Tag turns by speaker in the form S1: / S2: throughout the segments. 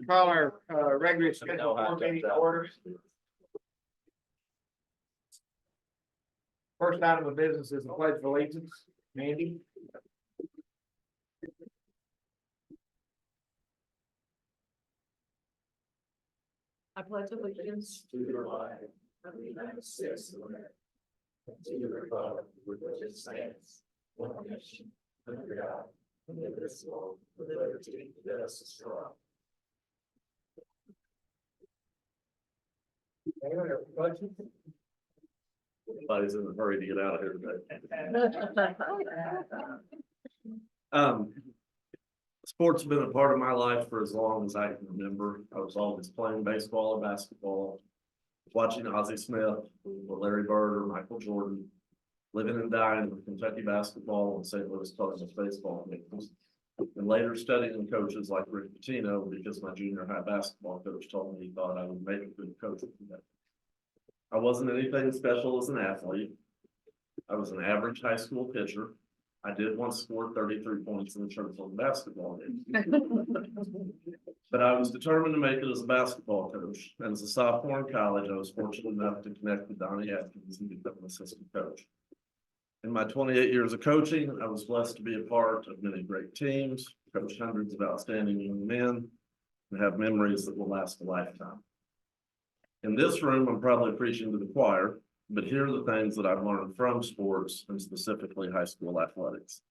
S1: Call our regular scheduled board meeting to order. First item of business is the pledge of allegiance. Mandy.
S2: I pledge allegiance
S3: to the flag of the United States of America, and to the republic which stands one nation under God, indivisible, with liberty and justice for all.
S4: Everybody's in a hurry to get out of here today. Sports have been a part of my life for as long as I can remember. I was always playing baseball or basketball, watching Ozzie Smith, or Larry Bird, or Michael Jordan, living and dying with Kentucky basketball and St. Louis Cardinals baseball games, and later studying coaches like Rick Pitino because my junior high basketball coach told me he thought I would make a good coach. I wasn't anything special as an athlete. I was an average high school pitcher. I did once score 33 points in the Churchland basketball game. But I was determined to make it as a basketball coach. And as a sophomore in college, I was fortunate enough to connect with Donnie Atkins and become an assistant coach. In my 28 years of coaching, I was blessed to be a part of many great teams, coach hundreds of outstanding young men, and have memories that will last a lifetime. In this room, I'm probably preaching to the choir, but here are the things that I've learned from sports and specifically high school athletics.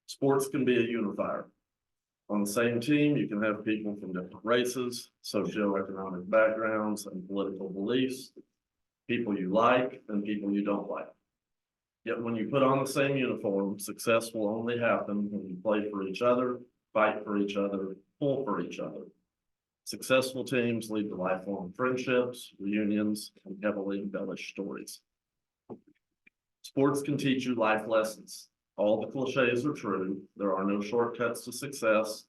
S4: Sports can be a unifier. On the same team, you can have people from different races, socioeconomic backgrounds, and political beliefs, people you like and people you don't like. Yet when you put on the same uniform, success will only happen when you play for each other, fight for each other, pull for each other. Successful teams lead to lifelong friendships, reunions, and heavily embellished stories. Sports can teach you life lessons. All the cliches are true. There are no shortcuts to success.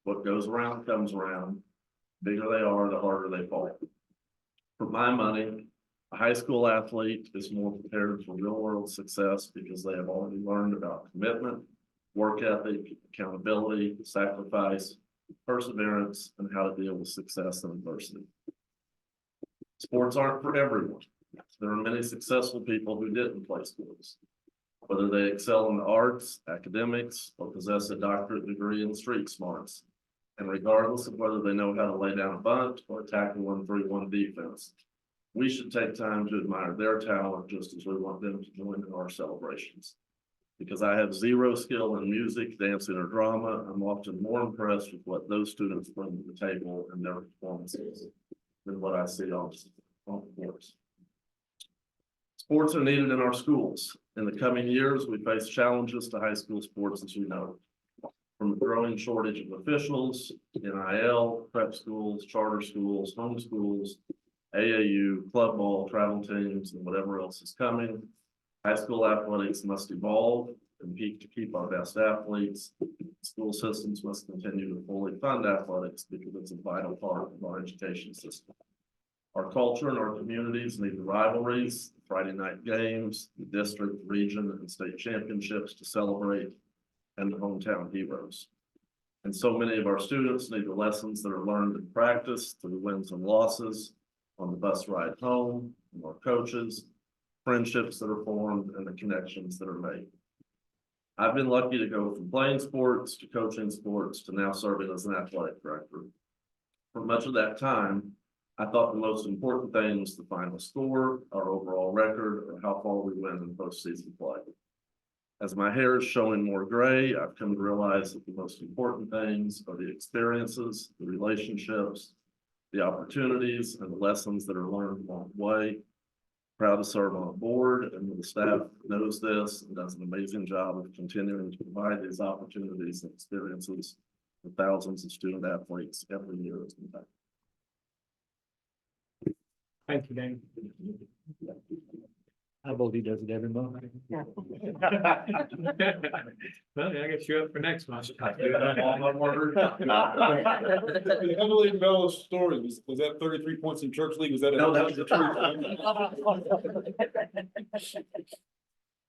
S4: What goes around comes around. The bigger they are, the harder they fall. For my money, a high school athlete is more prepared for real world success because they have already learned about commitment, work ethic, accountability, sacrifice, perseverance, and how to deal with success and adversity. Sports aren't for everyone. There are many successful people who didn't play sports. Whether they excel in the arts, academics, or possess a doctorate degree in street smarts, and regardless of whether they know how to lay down a bunt or attack a 1-3-1 defense, we should take time to admire their talent just as we want them to join in our celebrations. Because I have zero skill in music, dancing, or drama, I'm often more impressed with what those students bring to the table in their performances than what I see on the courts. Sports are needed in our schools. In the coming years, we face challenges to high school sports, as you know, from the growing shortage of officials, NIL, prep schools, charter schools, home schools, AAU, club ball, travel teams, and whatever else is coming. High school athletics must evolve and to keep our best athletes. School systems must continue to fully fund athletics because it's a vital part of our education system. Our culture and our communities need the rivalries, the Friday night games, the district, region, and state championships to celebrate, and the hometown heroes. And so many of our students need the lessons that are learned in practice through wins and losses, on the bus ride home, from our coaches, friendships that are formed, and the connections that are made. I've been lucky to go from playing sports to coaching sports to now serving as an athletic director. For much of that time, I thought the most important thing was the final score, our overall record, or how far we win in postseason play. As my hair is showing more gray, I've come to realize that the most important things are the experiences, the relationships, the opportunities, and the lessons that are learned along the way. Proud to serve on a board, and the staff knows this and does an amazing job of continuing to provide these opportunities and experiences for thousands of student athletes every year.
S1: Thank you, Dan. I believe he does it every month.
S2: Yeah.
S1: Well, I guess you're up for next month.
S4: I do have all my work.
S5: The Emily Bellows story, was that 33 points in church league? Was that?
S4: No, that was the truth.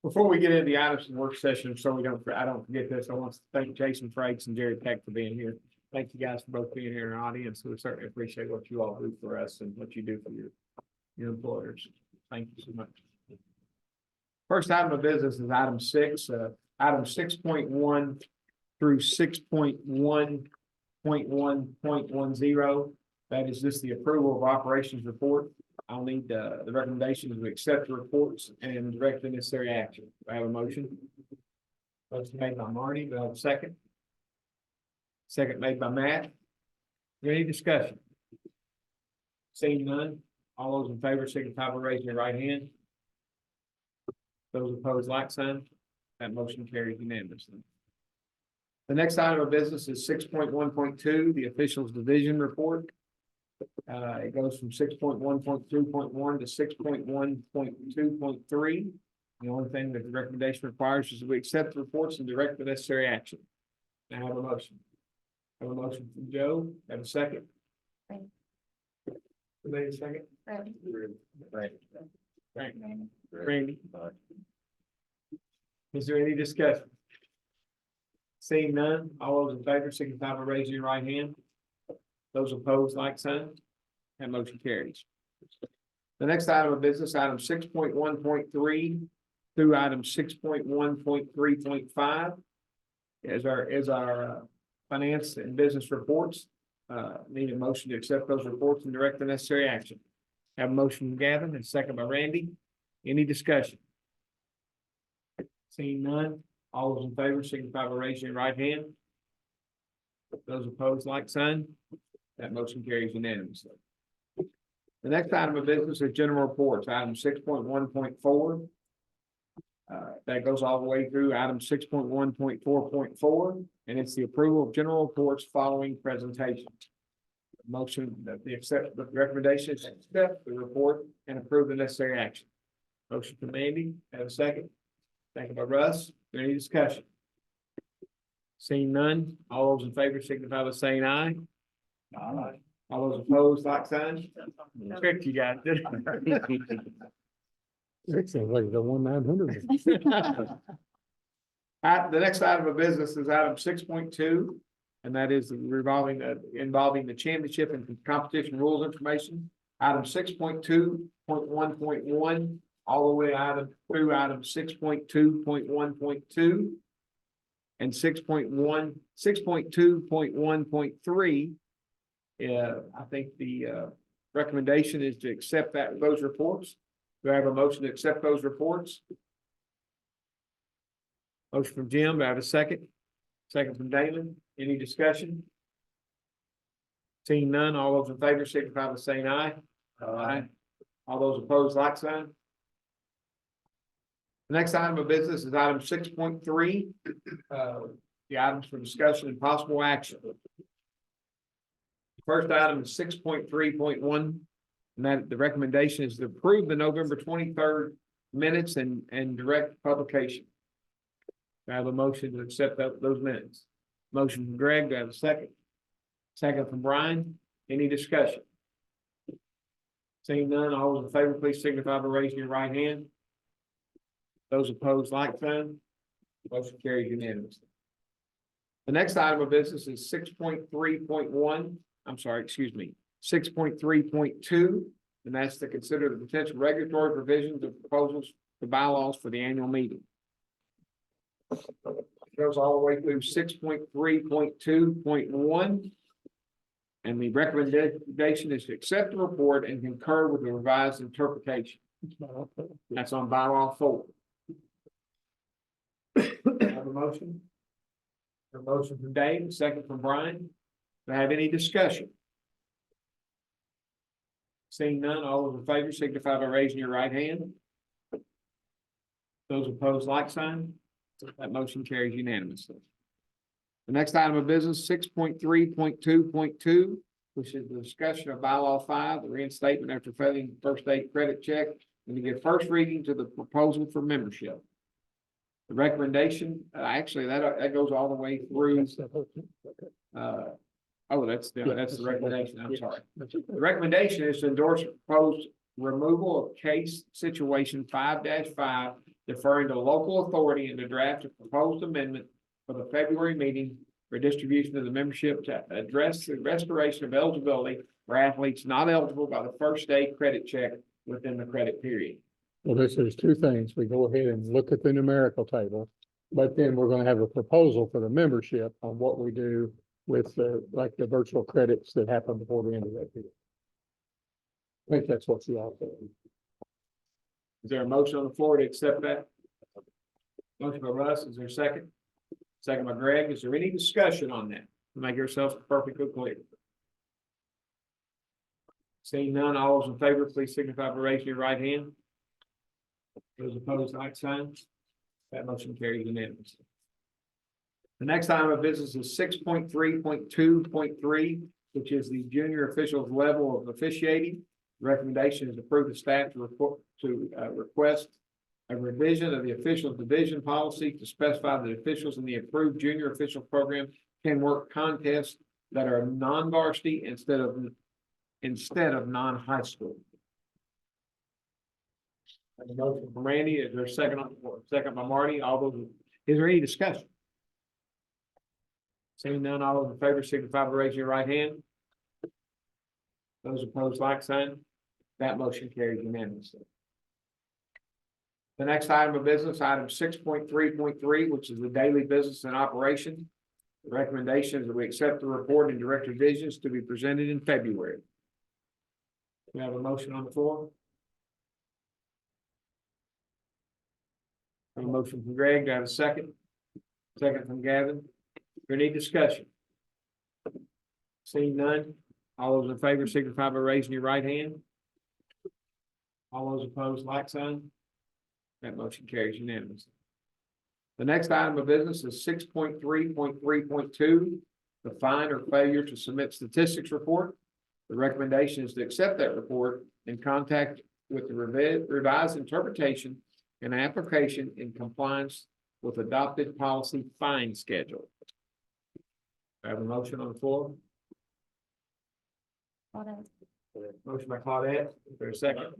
S1: Before we get into the items and work session, so I don't forget this, I want to thank Jason Frakes and Jerry Peck for being here. Thank you guys for both being here in our audience. We certainly appreciate what you all do for us and what you do for your employers. Thank you so much. First item of business is item 6, item 6.1 through 6.1.1.10. That is just the approval of operations report. I'll need the recommendation to accept the reports and direct the necessary action. Do I have a motion? Motion made by Marty. Do I have a second? Second made by Matt. Is there any discussion? Seeing none, all those in favor signify by raising your right hand. Those opposed, like sign. That motion carries unanimously. The next item of business is 6.1.2, the officials division report. It goes from 6.1.2.1 to 6.1.2.3. The only thing that the recommendation requires is that we accept the reports and direct the necessary action. I have a motion. I have a motion from Joe. Have a second.
S2: Right.
S1: Who made a second?
S2: Right.
S1: Randy. Is there any discussion? Seeing none, all those in favor signify by raising your right hand. Those opposed, like sign. That motion carries. The next item of business, item 6.1.3 through item 6.1.3.5 is our finance and business reports. Need a motion to accept those reports and direct the necessary action. Have a motion from Gavin and second by Randy. Any discussion? Seeing none, all those in favor signify by raising your right hand. Those opposed, like sign. That motion carries unanimously. The next item of business is general reports, item 6.1.4. That goes all the way through item 6.1.4.4, and it's the approval of general reports following presentation. Motion that the recommendation is accept the report and approve the necessary action. Motion from Andy, have a second. Second by Russ. Is there any discussion? Seeing none, all those in favor signify by saying aye. Aye. All those opposed, like sign. Tricked you guys, didn't I?
S6: That sounds like the 1-900.
S1: The next item of business is item 6.2, and that is involving the championship and competition rules information. Item 6.2.1.1, all the way through item 6.2.1.2 and 6.2.1.3. I think the recommendation is to accept those reports. Do I have a motion to accept those reports? Motion from Jim. Do I have a second? Second from Damon. Any discussion? Seeing none, all those in favor signify by saying aye. Aye. All those opposed, like sign. The next item of business is item 6.3. The items for discussion and possible action. First item is 6.3.1, and that the recommendation is to approve the November 23rd minutes and direct publication. I have a motion to accept those minutes. Motion from Greg, do I have a second? Second from Brian. Any discussion? Seeing none, all those in favor, please signify by raising your right hand. Those opposed, like sign. Motion carries unanimously. The next item of business is 6.3.1. I'm sorry, excuse me, 6.3.2, and that's to consider the potential regulatory provisions of proposals for bylaws for the annual meeting. It goes all the way through 6.3.2.1. And the recommendation is to accept the report and concur with the revised interpretation. That's on bylaw 4. Have a motion? A motion from Dave, second from Brian. Do I have any discussion? Seeing none, all those in favor signify by raising your right hand. Those opposed, like sign. That motion carries unanimously. The next item of business, 6.3.2.2, which is the discussion of bylaw 5, the reinstatement after failing first aid credit check, and to give first reading to the proposal for membership. The recommendation, actually, that goes all the way through. That's the recommendation. I'm sorry. The recommendation is to endorse proposed removal of case situation 5-5, deferring to local authority in the draft of proposed amendment for the February meeting for distribution of the membership to address the restoration of eligibility for athletes not eligible by the first day credit check within the credit period.
S6: Well, this is two things. We go ahead and look at the numerical table, but then we're gonna have a proposal for the membership on what we do with the, like the virtual credits that happen before the end of that period. I think that's what you all said.
S1: Is there a motion on the floor to accept that? Motion by Russ, is there a second? Second by Greg, is there any discussion on that? Make yourselves perfectly clear. Seeing none, all those in favor, please signify by raising your right hand. Those opposed, like sign. That motion carries unanimously. The next item of business is 6.3.2.3, which is the junior officials level of officiating. Recommendation is to approve the staff to request a revision of the official division policy to specify that officials in the approved junior official program can work contests that are non-varsity instead of non-high school. A motion from Randy, is there a second on the floor? Second by Marty, all those, is there any discussion? Seeing none, all those in favor signify by raising your right hand. Those opposed, like sign. That motion carries unanimously. The next item of business, item 6.3.3, which is the daily business and operation. The recommendation is that we accept the report and direct revisions to be presented in February. We have a motion on the floor. A motion from Greg, do I have a second? Second from Gavin. Is there any discussion? Seeing none, all those in favor signify by raising your right hand. All those opposed, like sign. That motion carries unanimously. The next item of business is 6.3.3.2, the fine or failure to submit statistics report. The recommendation is to accept that report and contact with the revised interpretation and application in compliance with adopted policy fine schedule. I have a motion on the floor. Motion by Claudette, is there a second?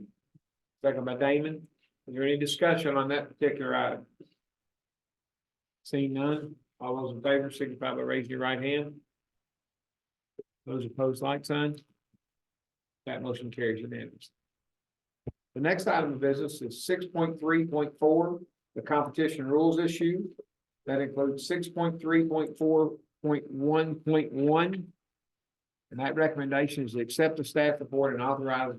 S1: Second by Damon. Is there any discussion on that particular item? Seeing none, all those in favor signify by raising your right hand. Those opposed, like sign. That motion carries unanimously. The next item of business is 6.3.4, the competition rules issue. That includes 6.3.4.1.1. And that recommendation is to accept the staff report and authorize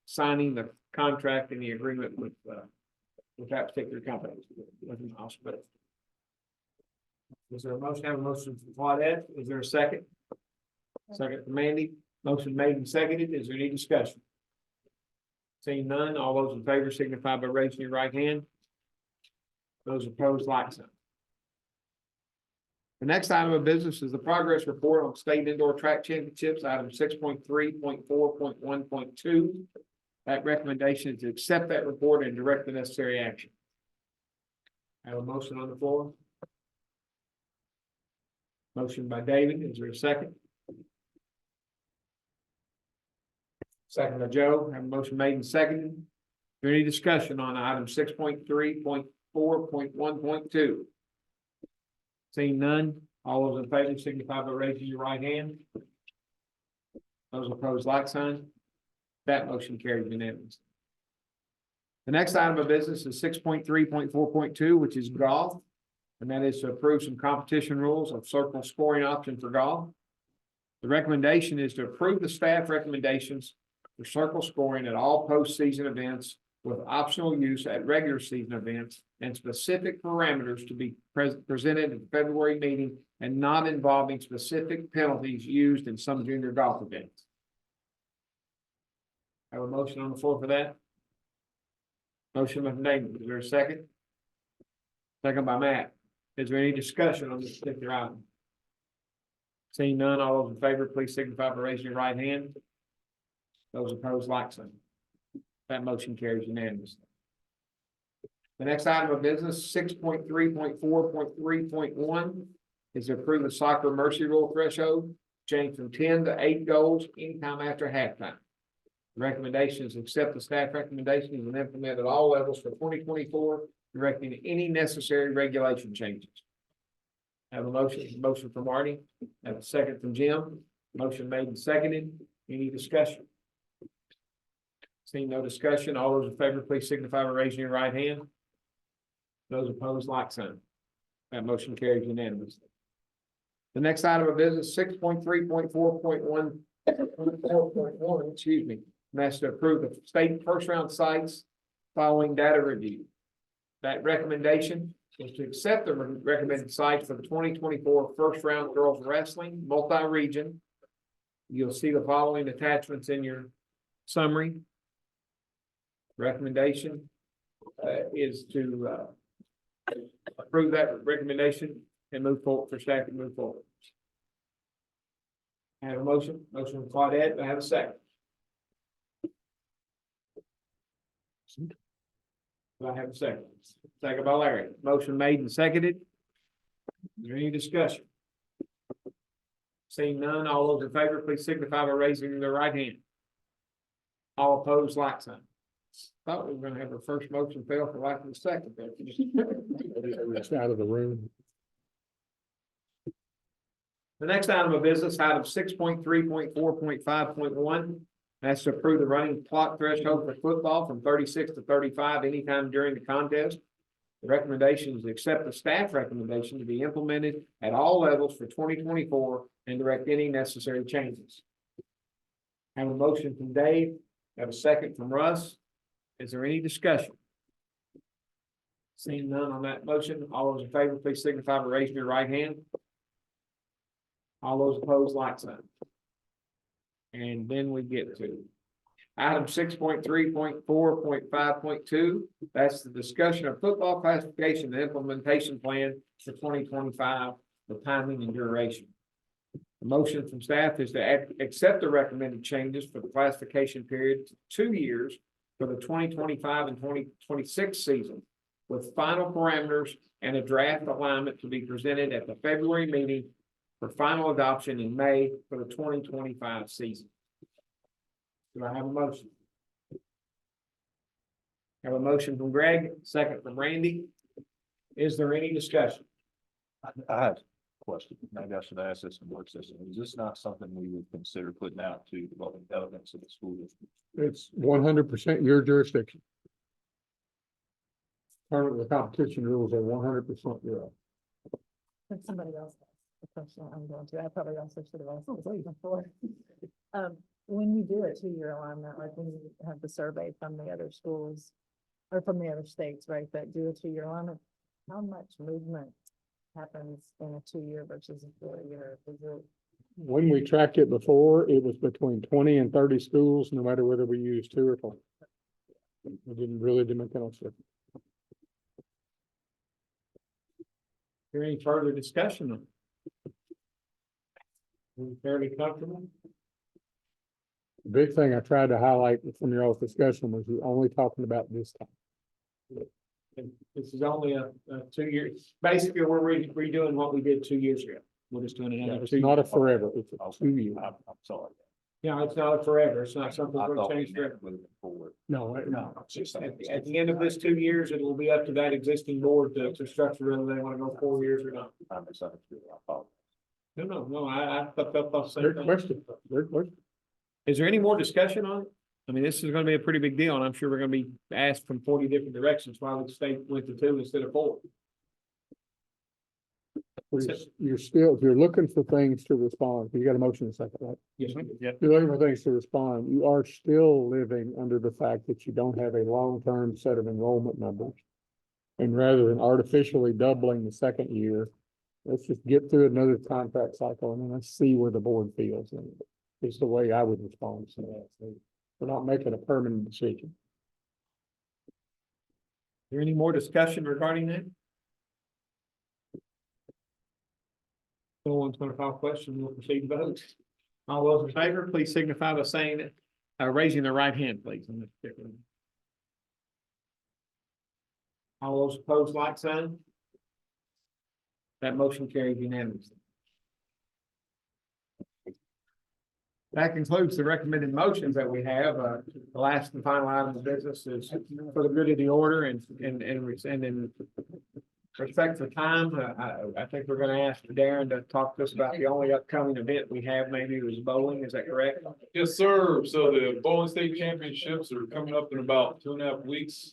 S1: signing the contract and the agreement with that particular company. Is there a motion? I have a motion from Claudette. Is there a second? Second from Mandy. Motion made and seconded. Is there any discussion? Seeing none, all those in favor signify by raising your right hand. Those opposed, like sign. The next item of business is the progress report on state indoor track championships, item 6.3.4.1.2. That recommendation is to accept that report and direct the necessary action. I have a motion on the floor. Motion by David. Is there a second? Second by Joe. Have a motion made and seconded. Is there any discussion on item 6.3.4.1.2? Seeing none, all those in favor signify by raising your right hand. Those opposed, like sign. That motion carries unanimously. The next item of business is 6.3.4.2, which is golf. And that is to approve some competition rules of circle scoring option for golf. The recommendation is to approve the staff recommendations for circle scoring at all postseason events with optional use at regular season events and specific parameters to be presented at the February meeting and not involving specific penalties used in some junior golf events. Have a motion on the floor for that? Motion by Nathan. Is there a second? Second by Matt. Is there any discussion on this particular item? Seeing none, all those in favor, please signify by raising your right hand. Those opposed, like sign. That motion carries unanimously. The next item of business, 6.3.4.3.1, is to approve the soccer mercy rule threshold, change from 10 to 8 goals anytime after halftime. The recommendation is to accept the staff recommendations and implement at all levels for 2024, directing any necessary regulation changes. Have a motion from Marty, have a second from Jim, motion made and seconded, any discussion? Seeing no discussion, all those in favor, please signify by raising your right hand. Those opposed, like sign. That motion carries unanimously. The next item of business, 6.3.4.1, excuse me, and that's to approve the state first round sites following data review. That recommendation is to accept the recommended sites for the 2024 first round girls wrestling multi-region. You'll see the following attachments in your summary. Recommendation is to approve that recommendation and move forward for staff to move forward. I have a motion from Claudette, I have a second. Do I have a second? Second by Larry. Motion made and seconded. Is there any discussion? Seeing none, all those in favor, please signify by raising their right hand. All opposed, like sign. Thought we were gonna have our first motion fail for lack of a second.
S6: It's out of the room.
S1: The next item of business, item 6.3.4.5.1. That's to approve the running clock threshold for football from 36 to 35 anytime during the contest. The recommendation is to accept the staff recommendation to be implemented at all levels for 2024 and direct any necessary changes. Have a motion from Dave, have a second from Russ. Is there any discussion? Seeing none on that motion, all those in favor, please signify by raising your right hand. All those opposed, like sign. And then we get to item 6.3.4.5.2. That's the discussion of football classification and implementation plan for 2025, the timing and duration. The motion from staff is to accept the recommended changes for the classification period to 2 years for the 2025 and 2026 season, with final parameters and a draft alignment to be presented at the February meeting for final adoption in May for the 2025 season. Do I have a motion? Have a motion from Greg, second from Randy. Is there any discussion?
S7: I have a question. Maybe I should ask this in work session. Is this not something we would consider putting out to the local elements of the school district?
S6: It's 100% your jurisdiction. Currently, the competition rules are 100% your own.
S2: If somebody else has a question, I'm going to, I probably also should have asked this before. When you do a 2-year alignment, like when you have the survey from the other schools or from the other states, right, that do a 2-year alignment, how much movement happens in a 2-year versus a 4-year? Is it?
S6: When we tracked it before, it was between 20 and 30 schools, no matter whether we used 2 or 4. It didn't really make any difference.
S1: Is there any further discussion on it? We fairly comfortable?
S6: The big thing I tried to highlight from your all's discussion was you're only talking about this time.
S1: And this is only a 2 year, basically, we're redoing what we did 2 years ago. We're just doing another
S6: It's
S1: 2
S6: not a
S1: years.
S6: forever, it's a 2 year.
S7: I'm sorry.
S1: Yeah, it's not a forever. It's not something
S7: I
S1: we're
S7: thought
S1: gonna
S7: we
S1: change
S7: meant
S1: forever.
S7: moving forward.
S6: No,
S7: It's just-
S1: At the end of this 2 years, it will be up to that existing board to structure whether they want to go 4 years or not.
S7: I misunderstood. I apologize.
S1: No, I thought that was the same
S6: great
S1: thing.
S6: question, great question.
S1: Is there any more discussion on it? I mean, this is gonna be a pretty big deal, and I'm sure we're gonna be asked from 40 different directions why the state went to 2 instead of 4.
S6: You're still, if you're looking for things to respond, you got a motion in a second, right?
S1: Yes,
S6: If you're looking for things to respond, you are still living under the fact that you don't have a long-term set of enrollment numbers. And rather than artificially doubling the second year, let's just get through another contract cycle and then let's see where the board feels. And it's the way I would respond to that. So we're not making a permanent decision.
S1: Is there any more discussion regarding that? No one's gonna call question, we'll proceed to vote. All those in favor, please signify by saying, raising their right hand, please. On this particular one. All those opposed, like sign. That motion carried unanimously. That concludes the recommended motions that we have. The last and final item of business is for the good of the order and then respect for time, I think we're gonna ask Darren to talk to us about the only upcoming event we have, maybe it was bowling, is that correct?
S5: Yes, sir. So the bowling state championships are coming up in about 2.5 weeks.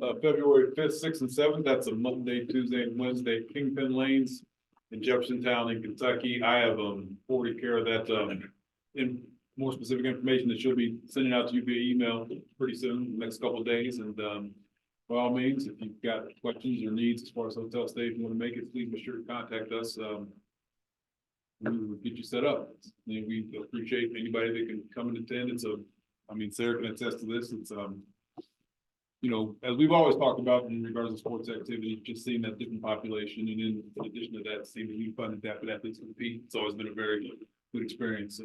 S5: February 5th, 6th, and 7th. That's a Monday, Tuesday, and Wednesday, Kingpin Lanes in Jeffersontown in Kentucky. I have forwarded care of that in more specific information that she'll be sending out to you via email pretty soon, next couple of days. And by all means, if you've got questions or needs as far as hotel stays, you want to make it, please be sure to contact us. We will get you set up. And we appreciate anybody that can come and attend. Sarah can attest to this. It's you know, as we've always talked about in regards to sports activity, just seeing that different population, and in addition to that, seeing the new fun adapted athletes compete, it's always been a very good experience. So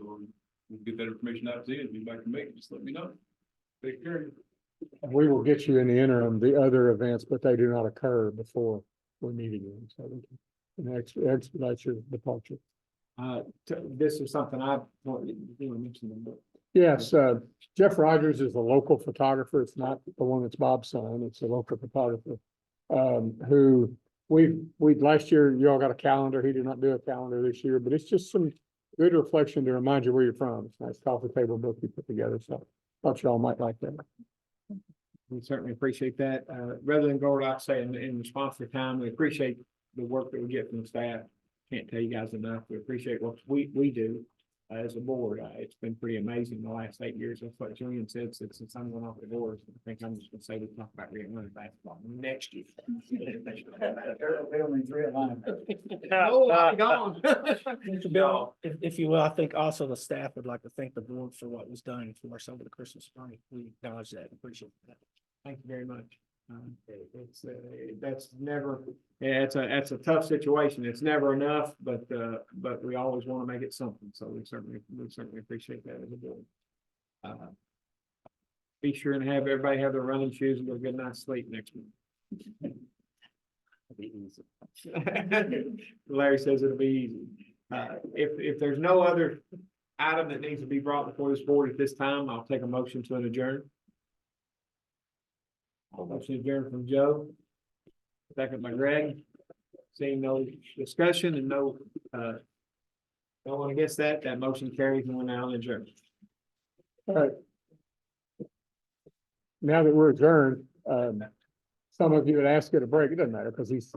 S5: we'll get that information out to you. If anybody can make it, just let me know. Take care.
S6: We will get you in the interim, the other events, but they do not occur before we're meeting them, so we can expedite your departure.
S1: This is something I want you to mention them, but
S6: Yes, Jeff Rogers is a local photographer. It's not the one that's Bob's son. It's a local photographer. Who we last year, you all got a calendar. He did not do a calendar this year, but it's just some good reflection to remind you where you're from. It's a nice coffee table book you put together. So thought y'all might like that.
S1: we certainly appreciate that. Rather than go without saying, in response to time, we appreciate the work that we get from the staff. Can't tell you guys enough. We appreciate what we do as a board. It's been pretty amazing the last 8 years. That's what Julian said since I'm going off the board. I think I'm just gonna say we talk about running basketball next year. No, I'm gone.
S8: Bill, if you will, I think also the staff would like to thank the board for what was done for us over the Christmas break. We acknowledge that, and appreciate that.
S1: Thank you very much. That's never, yeah, it's a tough situation. It's never enough, but we always want to make it something. So we certainly appreciate that as a board. Be sure and have everybody have their running shoes and get a good night's sleep next week. Larry says it'll be easy. If there's no other item that needs to be brought before this board at this time, I'll take a motion to adjourn. Motion adjourned from Joe. Second by Greg. Seeing no discussion and no one against that, that motion carries and we're now adjourned.
S6: All right. Now that we're adjourned, some of you would ask you to break. It doesn't matter because he's